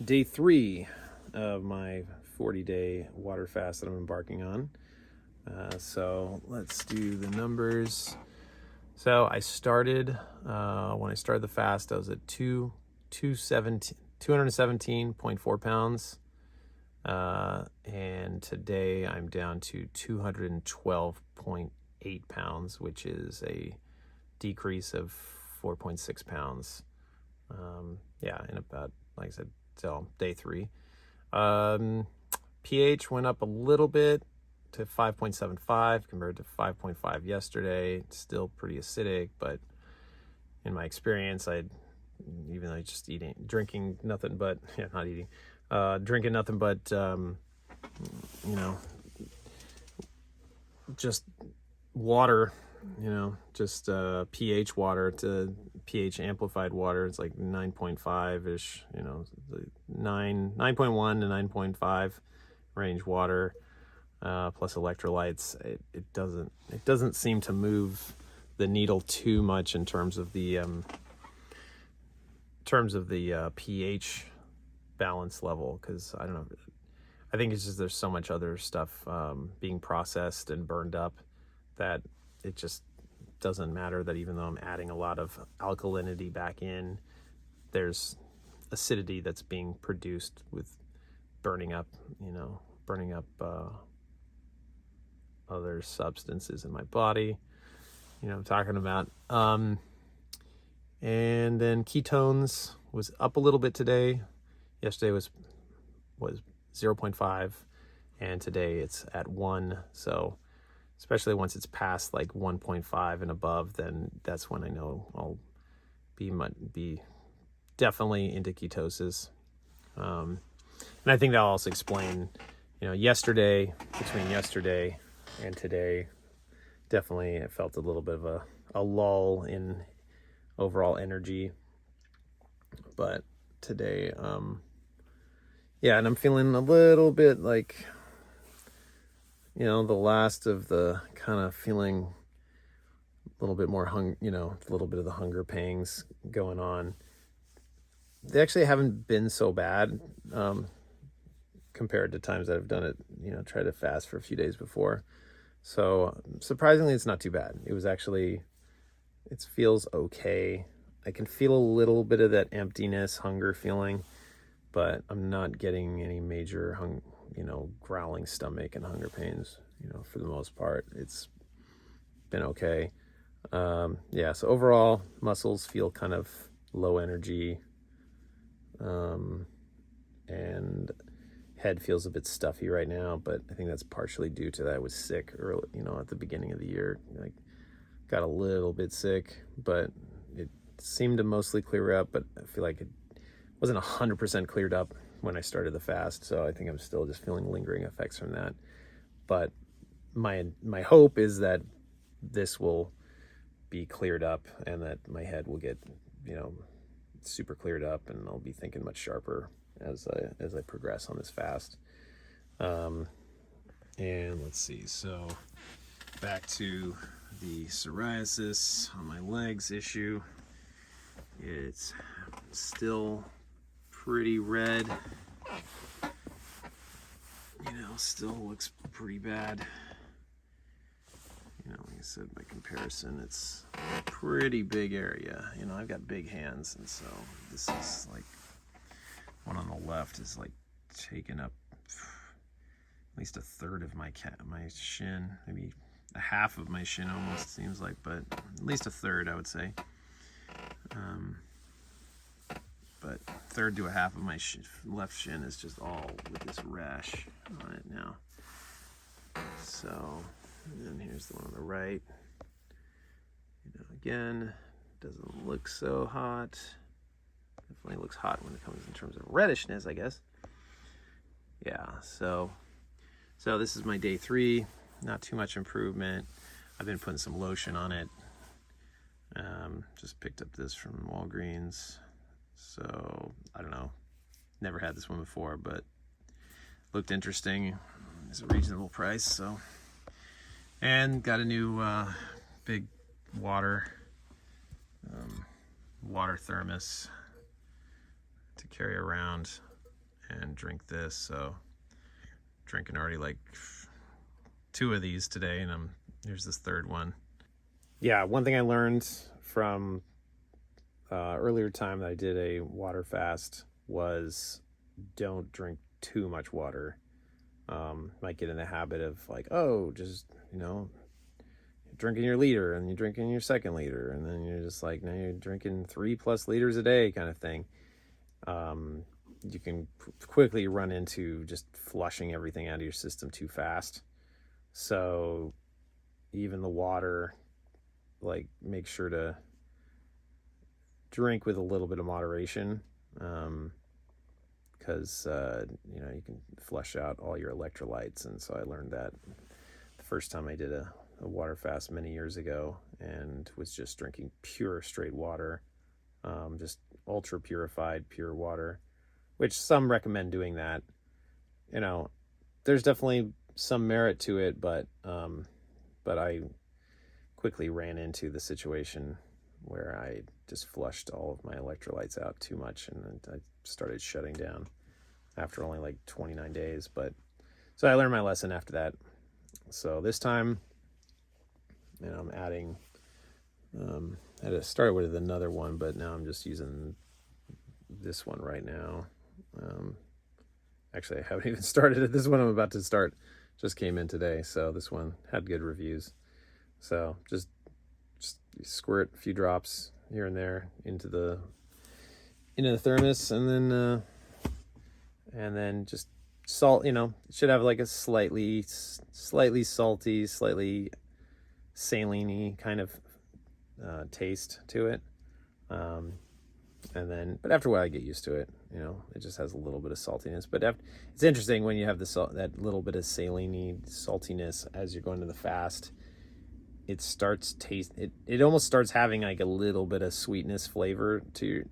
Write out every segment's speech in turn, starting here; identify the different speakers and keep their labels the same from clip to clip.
Speaker 1: day 3 of my 40-day water fast that I'm embarking on. So let's do the numbers. So I started, when I started the fast, I was at 217.4 pounds. And today I'm down to 212.8 pounds, which is a decrease of 4.6 pounds. In about, like I said, till day 3. pH went up a little bit to 5.75 compared to 5.5 yesterday. It's still pretty acidic, but in my experience, even though just drinking nothing but, drinking nothing but, just water, just pH water to pH amplified water. It's like 9.5-ish, 9.1 to 9.5 range water, plus electrolytes. It doesn't seem to move the needle too much in terms of the pH balance level, because I don't know, I think it's just there's so much other stuff being processed and burned up that it just doesn't matter that even though I'm adding a lot of alkalinity back in, there's acidity that's being produced with burning up other substances in my body. I'm talking about. And then ketones was up a little bit today. Yesterday was 0.5, and today it's at 1. So especially once it's past like 1.5 and above, then that's when I know I'll be definitely into ketosis. And I think that'll also explain, between yesterday and today, definitely I felt a little bit of a lull in overall energy. But today, and I'm feeling a little bit like, the last of the kind of feeling a little bit more a little bit of the hunger pangs going on. They actually haven't been so bad compared to times that I've done it, tried to fast for a few days before. So surprisingly, it's not too bad. It feels okay. I can feel a little bit of that emptiness, hunger feeling, but I'm not getting any major growling stomach and hunger pains. For the most part, it's been okay. So overall, muscles feel kind of low energy, and head feels a bit stuffy right now, but I think that's partially due to that I was sick early, at the beginning of the year. Like, got a little bit sick, but it seemed to mostly clear up, but I feel like it wasn't 100% cleared up when I started the fast, so I think I'm still just feeling lingering effects from that. But my hope is that this will be cleared up and that my head will get, super cleared up, and I'll be thinking much sharper as I progress on this fast. And let's see, so back to the psoriasis on my legs issue. It's still pretty red, still looks pretty bad. Like I said, by comparison, it's a pretty big area. I've got big hands, and so this is like, one on the left is like taking up at least a third of my shin, maybe a half of my shin almost, seems like, but at least a third, I would say. But third to a half of my left shin is just all with this rash on it now. So, and then here's the one on the right. Again, doesn't look so hot. Definitely looks hot when it comes in terms of reddishness, I guess. So this is my day 3. Not too much improvement. I've been putting some lotion on it. Just picked up this from Walgreens. So, I don't know. Never had this one before, but looked interesting. It's a reasonable price, so. And got a new big water thermos to carry around. and drink this. So drinking already like 2 of these today, and here's this third one. Yeah, one thing I learned from earlier time that I did a water fast was don't drink too much water. Might get in the habit of like, oh, just, drinking your liter and you're drinking your second liter, and then you're just like, now you're drinking 3+ liters a day kind of thing. You can quickly run into just flushing everything out of your system too fast. So even the water, like, make sure to drink with a little bit of moderation, because you can flush out all your electrolytes. And so I learned that the first time I did a water fast many years ago, and was just drinking pure straight water, just ultra purified pure water, which some recommend doing that. There's definitely some merit to it, but I quickly ran into the situation where I just flushed all of my electrolytes out too much, and I started shutting down after only like 29 days. But so I learned my lesson after that. So this time, I'm adding, I had to start with another one, but now I'm just using this one right now. Actually, I haven't even started it. This one I'm about to start just came in today, so this one had good reviews. So just squirt a few drops here and there into the thermos, and then just salt. It should have like a slightly salty, slightly saline-y kind of taste to it. But after a while I get used to it. It just has a little bit of saltiness. But it's interesting when you have that little bit of saline saltiness as you're going to the fast. It starts it almost starts having like a little bit of sweetness flavor to,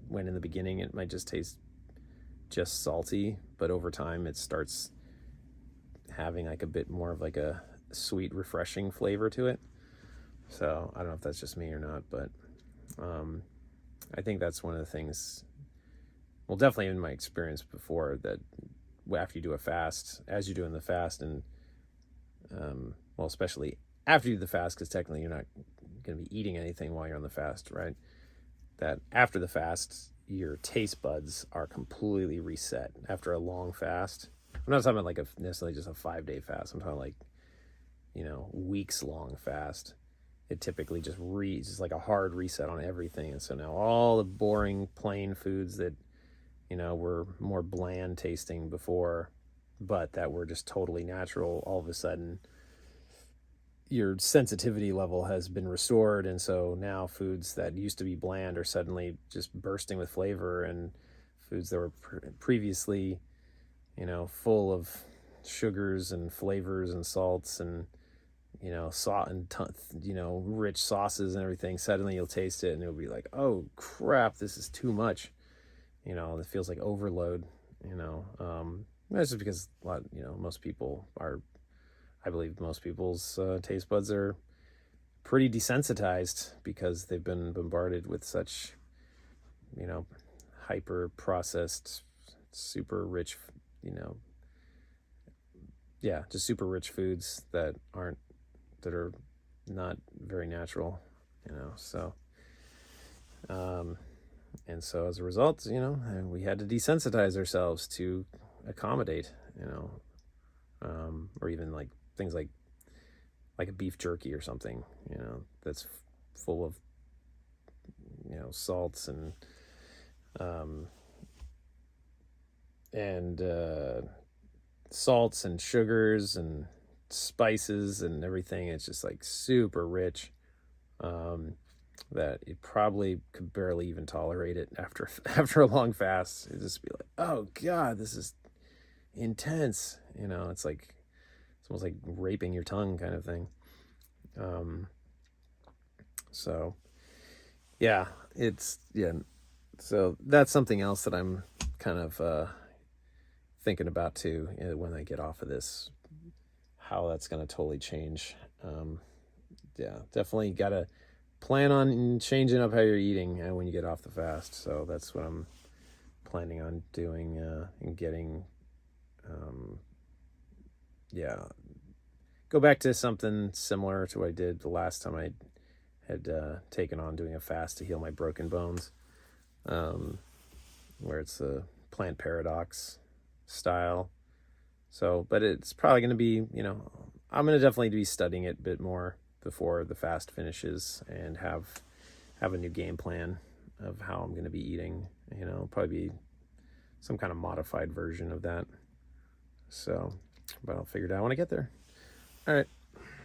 Speaker 1: when in the beginning it might just taste just salty, but over time it starts having like a bit more of like a sweet, refreshing flavor to it. So I don't know if that's just me or not, but I think that's one of the things, well, definitely in my experience before, that after you do a fast, as you're doing the fast, and well, especially after you do the fast, because technically you're not going to be eating anything while you're on the fast, right? That after the fast, your taste buds are completely reset after a long fast. I'm not talking about like necessarily just a 5-day fast. I'm talking like, weeks long fast. It typically just like a hard reset on everything. And so now all the boring, plain foods that, were more bland tasting before, but that were just totally natural, all of a sudden your sensitivity level has been restored. And so now foods that used to be bland are suddenly just bursting with flavor, and foods that were previously, full of sugars and flavors and salts and, salt and, rich sauces and everything, suddenly you'll taste it and it'll be like, oh crap, this is too much. It feels like overload, that's just because I believe most people's taste buds are pretty desensitized because they've been bombarded with such, hyper processed, super rich, just super rich foods that are not very natural, so, and so as a result, we had to desensitize ourselves to accommodate, or even like things like a beef jerky or something, that's full of, salts and salts and sugars and spices and everything. It's just like super rich, that it probably could barely even tolerate it after a long fast. It'd just be like, oh god, this is intense. It's almost like raping your tongue kind of thing. So so that's something else that I'm kind of thinking about too, when I get off of this, how that's going to totally change. Definitely got to plan on changing up how you're eating when you get off the fast. So that's what I'm planning on doing and getting, yeah, go back to something similar to what I did the last time I had taken on doing a fast to heal my broken bones, where it's a plant paradox style. So, but it's probably going to be, I'm going to definitely be studying it a bit more before the fast finishes and have a new game plan of how I'm going to be eating. Probably be some kind of modified version of that. So, but I'll figure it out when I get there. All right.